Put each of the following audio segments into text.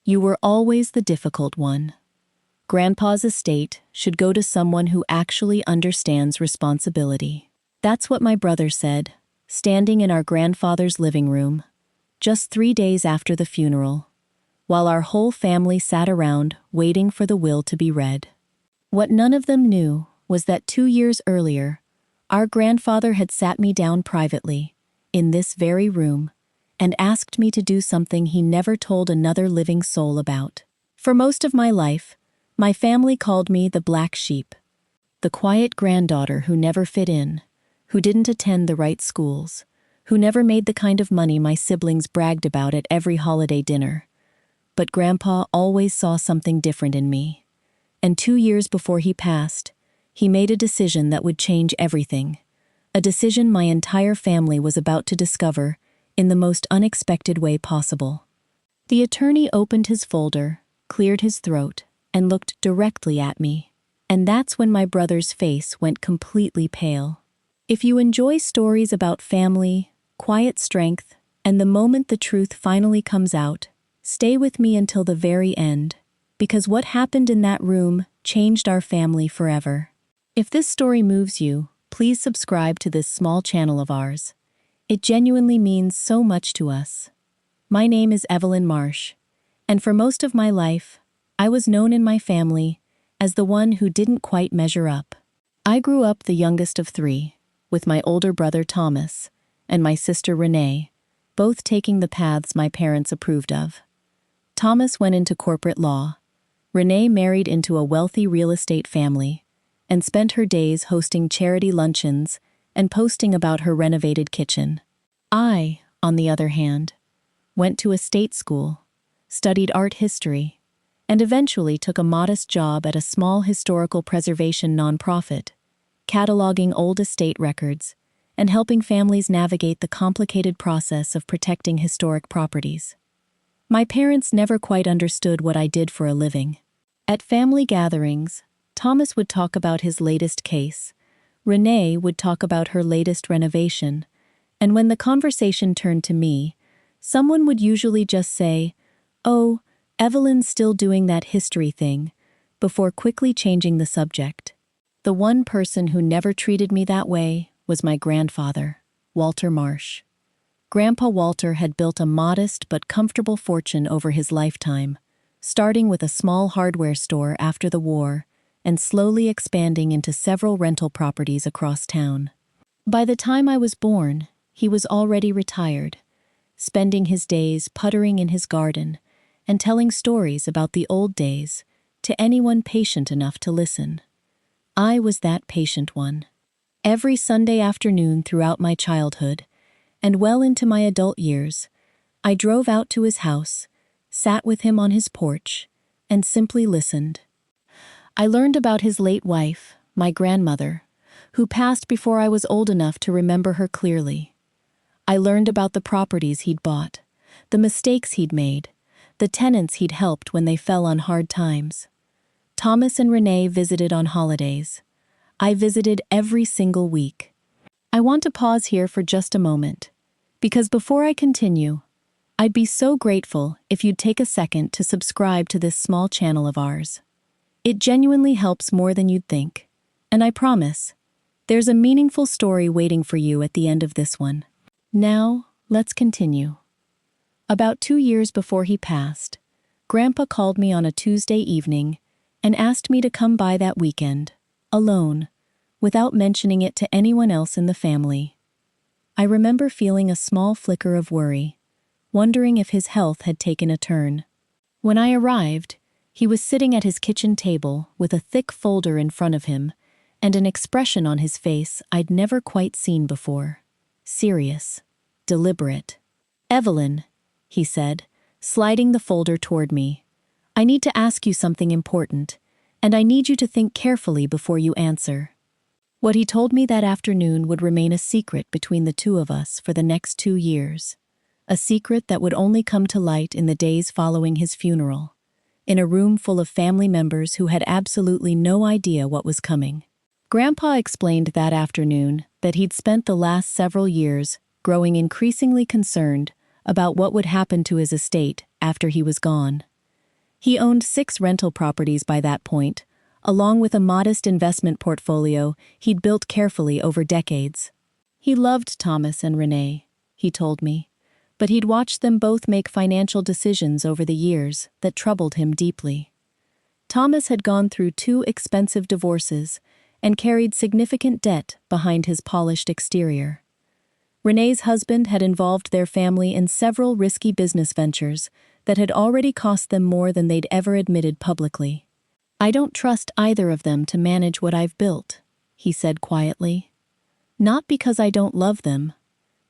You were always the difficult one. Grandpa's estate should go to someone who actually understands responsibility. That's what my brother said, standing in our grandfather's living room, just 3 days after the funeral, while our whole family sat around waiting for the will to be read. What none of them knew was that 2 years earlier, our grandfather had sat me down privately, in this very room, and asked me to do something he never told another living soul about. For most of my life, my family called me the black sheep, the quiet granddaughter who never fit in, who didn't attend the right schools, who never made the kind of money my siblings bragged about at every holiday dinner. But Grandpa always saw something different in me. And 2 years before he passed, he made a decision that would change everything. A decision my entire family was about to discover in the most unexpected way possible. The attorney opened his folder, cleared his throat, and looked directly at me. And that's when my brother's face went completely pale. If you enjoy stories about family, quiet strength, and the moment the truth finally comes out, stay with me until the very end, because what happened in that room changed our family forever. If this story moves you, please subscribe to this small channel of ours. It genuinely means so much to us. My name is Evelyn Marsh, and for most of my life, I was known in my family as the one who didn't quite measure up. I grew up the youngest of 3, with my older brother Thomas and my sister Renee, both taking the paths my parents approved of. Thomas went into corporate law. Renee married into a wealthy real estate family and spent her days hosting charity luncheons and posting about her renovated kitchen. I, on the other hand, went to a state school, studied art history, and eventually took a modest job at a small historical preservation nonprofit, cataloging old estate records and helping families navigate the complicated process of protecting historic properties. My parents never quite understood what I did for a living. At family gatherings, Thomas would talk about his latest case, Renee would talk about her latest renovation, and when the conversation turned to me, someone would usually just say, "Oh, Evelyn's still doing that history thing," before quickly changing the subject. The one person who never treated me that way was my grandfather, Walter Marsh. Grandpa Walter had built a modest but comfortable fortune over his lifetime, starting with a small hardware store after the war and slowly expanding into several rental properties across town. By the time I was born, he was already retired, spending his days puttering in his garden and telling stories about the old days to anyone patient enough to listen. I was that patient one. Every Sunday afternoon throughout my childhood, and well into my adult years, I drove out to his house, sat with him on his porch, and simply listened. I learned about his late wife, my grandmother, who passed before I was old enough to remember her clearly. I learned about the properties he'd bought, the mistakes he'd made, the tenants he'd helped when they fell on hard times. Thomas and Renee visited on holidays. I visited every single week. I want to pause here for just a moment, because before I continue, I'd be so grateful if you'd take a second to subscribe to this small channel of ours. It genuinely helps more than you'd think, and I promise, there's a meaningful story waiting for you at the end of this one. Now, let's continue. About 2 years before he passed, Grandpa called me on a Tuesday evening and asked me to come by that weekend, alone, without mentioning it to anyone else in the family. I remember feeling a small flicker of worry, wondering if his health had taken a turn. When I arrived, he was sitting at his kitchen table with a thick folder in front of him and an expression on his face I'd never quite seen before. Serious, deliberate. "Evelyn," he said, sliding the folder toward me, "I need to ask you something important, and I need you to think carefully before you answer." What he told me that afternoon would remain a secret between the two of us for the next 2 years, a secret that would only come to light in the days following his funeral, in a room full of family members who had absolutely no idea what was coming. Grandpa explained that afternoon that he'd spent the last several years growing increasingly concerned about what would happen to his estate after he was gone. He owned 6 rental properties by that point, along with a modest investment portfolio he'd built carefully over decades. He loved Thomas and Renee, he told me, but he'd watched them both make financial decisions over the years that troubled him deeply. Thomas had gone through 2 expensive divorces and carried significant debt behind his polished exterior. Renee's husband had involved their family in several risky business ventures that had already cost them more than they'd ever admitted publicly. "I don't trust either of them to manage what I've built," he said quietly. "Not because I don't love them,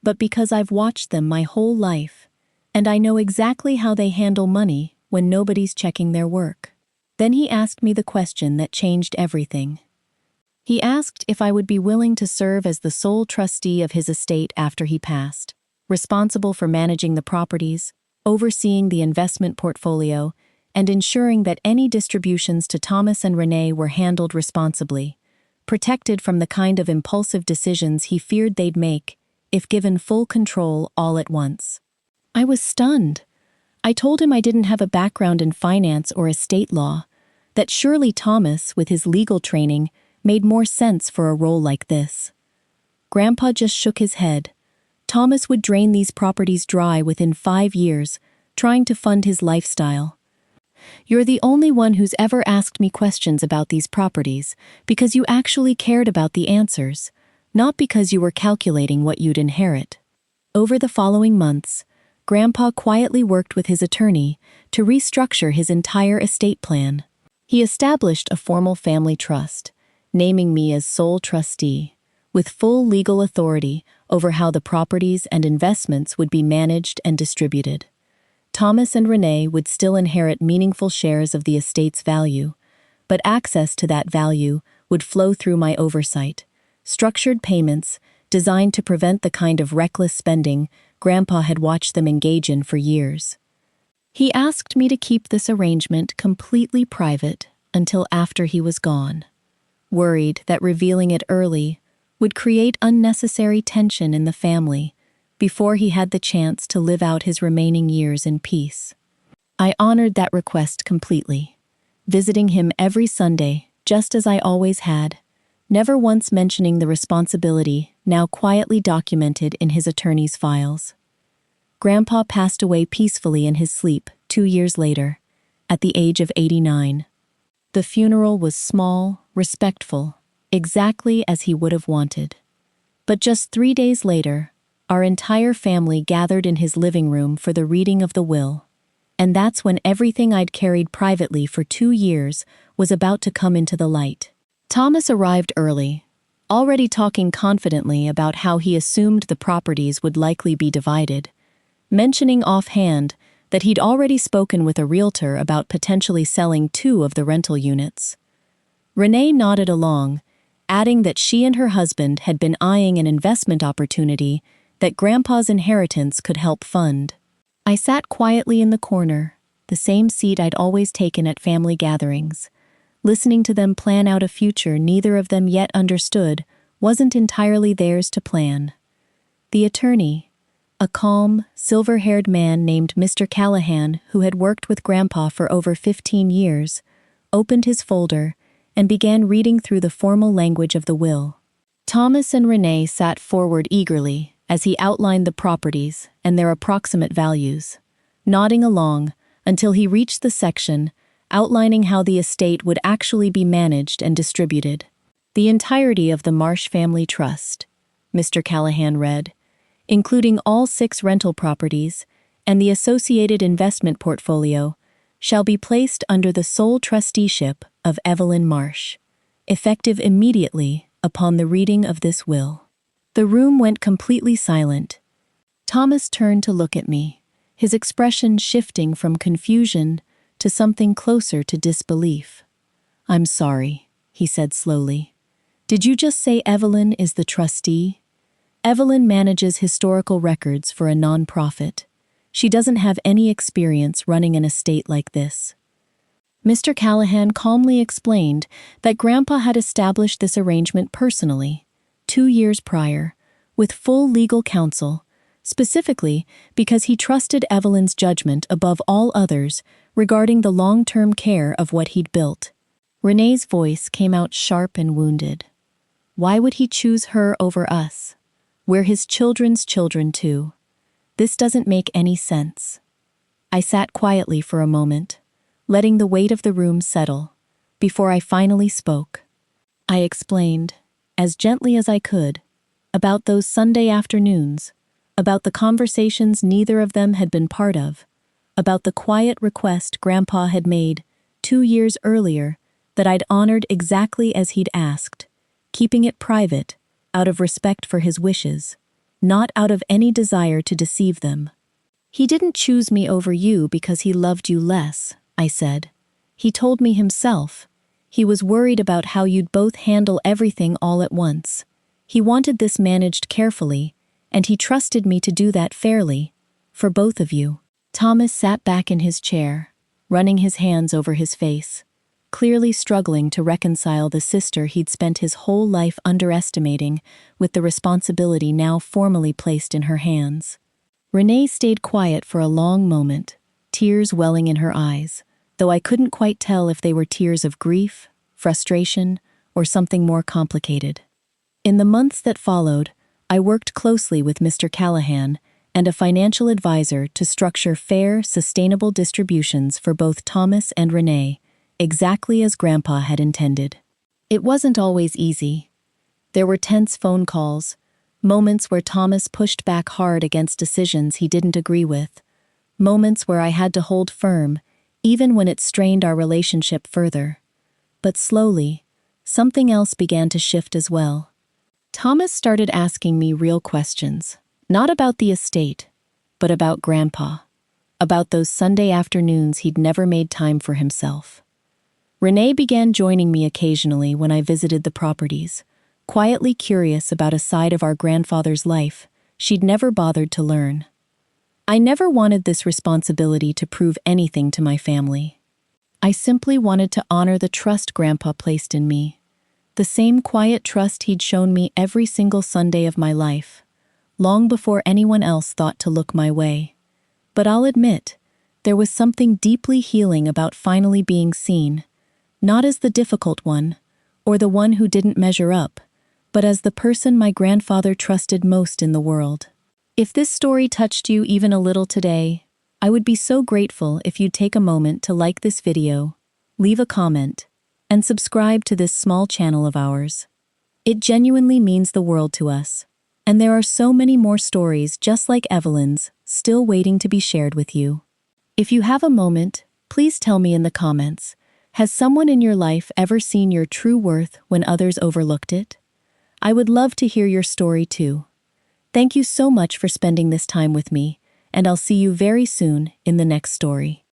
but because I've watched them my whole life, and I know exactly how they handle money when nobody's checking their work." Then he asked me the question that changed everything. He asked if I would be willing to serve as the sole trustee of his estate after he passed, responsible for managing the properties, overseeing the investment portfolio, and ensuring that any distributions to Thomas and Renee were handled responsibly, protected from the kind of impulsive decisions he feared they'd make if given full control all at once. I was stunned. I told him I didn't have a background in finance or estate law, that surely Thomas, with his legal training, made more sense for a role like this. Grandpa just shook his head. Thomas would drain these properties dry within 5 years, trying to fund his lifestyle. "You're the only one who's ever asked me questions about these properties because you actually cared about the answers, not because you were calculating what you'd inherit." Over the following months, Grandpa quietly worked with his attorney to restructure his entire estate plan. He established a formal family trust, naming me as sole trustee, with full legal authority over how the properties and investments would be managed and distributed. Thomas and Renee would still inherit meaningful shares of the estate's value, but access to that value would flow through my oversight. Structured payments designed to prevent the kind of reckless spending Grandpa had watched them engage in for years. He asked me to keep this arrangement completely private until after he was gone, worried that revealing it early would create unnecessary tension in the family before he had the chance to live out his remaining years in peace. I honored that request completely, visiting him every Sunday just as I always had, never once mentioning the responsibility now quietly documented in his attorney's files. Grandpa passed away peacefully in his sleep 2 years later, at the age of 89. The funeral was small, respectful, exactly as he would have wanted. But just 3 days later, our entire family gathered in his living room for the reading of the will, and that's when everything I'd carried privately for 2 years was about to come into the light. Thomas arrived early, already talking confidently about how he assumed the properties would likely be divided, mentioning offhand that he'd already spoken with a realtor about potentially selling 2 of the rental units. Renee nodded along, adding that she and her husband had been eyeing an investment opportunity that Grandpa's inheritance could help fund. I sat quietly in the corner, the same seat I'd always taken at family gatherings, listening to them plan out a future neither of them yet understood wasn't entirely theirs to plan. The attorney, a calm, silver-haired man named Mr. Callahan who had worked with Grandpa for over 15 years, opened his folder and began reading through the formal language of the will. Thomas and Renee sat forward eagerly as he outlined the properties and their approximate values, nodding along until he reached the section outlining how the estate would actually be managed and distributed. "The entirety of the Marsh Family Trust," Mr. Callahan read, "including all 6 rental properties and the associated investment portfolio, shall be placed under the sole trusteeship of Evelyn Marsh, effective immediately upon the reading of this will." The room went completely silent. Thomas turned to look at me, his expression shifting from confusion to something closer to disbelief. "I'm sorry," he said slowly. "Did you just say Evelyn is the trustee?" "Evelyn manages historical records for a nonprofit. She doesn't have any experience running an estate like this." Mr. Callahan calmly explained that Grandpa had established this arrangement personally, 2 years prior, with full legal counsel, specifically because he trusted Evelyn's judgment above all others regarding the long-term care of what he'd built. Renee's voice came out sharp and wounded. Why would he choose her over us? We're his children's children too. This doesn't make any sense. I sat quietly for a moment, letting the weight of the room settle, before I finally spoke. I explained, as gently as I could, about those Sunday afternoons, about the conversations neither of them had been part of, about the quiet request Grandpa had made 2 years earlier that I'd honored exactly as he'd asked, keeping it private, out of respect for his wishes, not out of any desire to deceive them. He didn't choose me over you because he loved you less, I said. He told me himself. He was worried about how you'd both handle everything all at once. He wanted this managed carefully, and he trusted me to do that fairly, for both of you. Thomas sat back in his chair, running his hands over his face, clearly struggling to reconcile the sister he'd spent his whole life underestimating with the responsibility now formally placed in her hands. Renee stayed quiet for a long moment, tears welling in her eyes, though I couldn't quite tell if they were tears of grief, frustration, or something more complicated. In the months that followed, I worked closely with Mr. Callahan and a financial advisor to structure fair, sustainable distributions for both Thomas and Renee, exactly as Grandpa had intended. It wasn't always easy. There were tense phone calls, moments where Thomas pushed back hard against decisions he didn't agree with, moments where I had to hold firm, even when it strained our relationship further. But slowly, something else began to shift as well. Thomas started asking me real questions, not about the estate, but about Grandpa, about those Sunday afternoons he'd never made time for himself. Renee began joining me occasionally when I visited the properties, quietly curious about a side of our grandfather's life she'd never bothered to learn. I never wanted this responsibility to prove anything to my family. I simply wanted to honor the trust Grandpa placed in me, the same quiet trust he'd shown me every single Sunday of my life, long before anyone else thought to look my way. But I'll admit, there was something deeply healing about finally being seen, not as the difficult one, or the one who didn't measure up, but as the person my grandfather trusted most in the world. If this story touched you even a little today, I would be so grateful if you'd take a moment to like this video, leave a comment, and subscribe to this small channel of ours. It genuinely means the world to us, and there are so many more stories just like Evelyn's still waiting to be shared with you. If you have a moment, please tell me in the comments, has someone in your life ever seen your true worth when others overlooked it? I would love to hear your story too. Thank you so much for spending this time with me, and I'll see you very soon in the next story.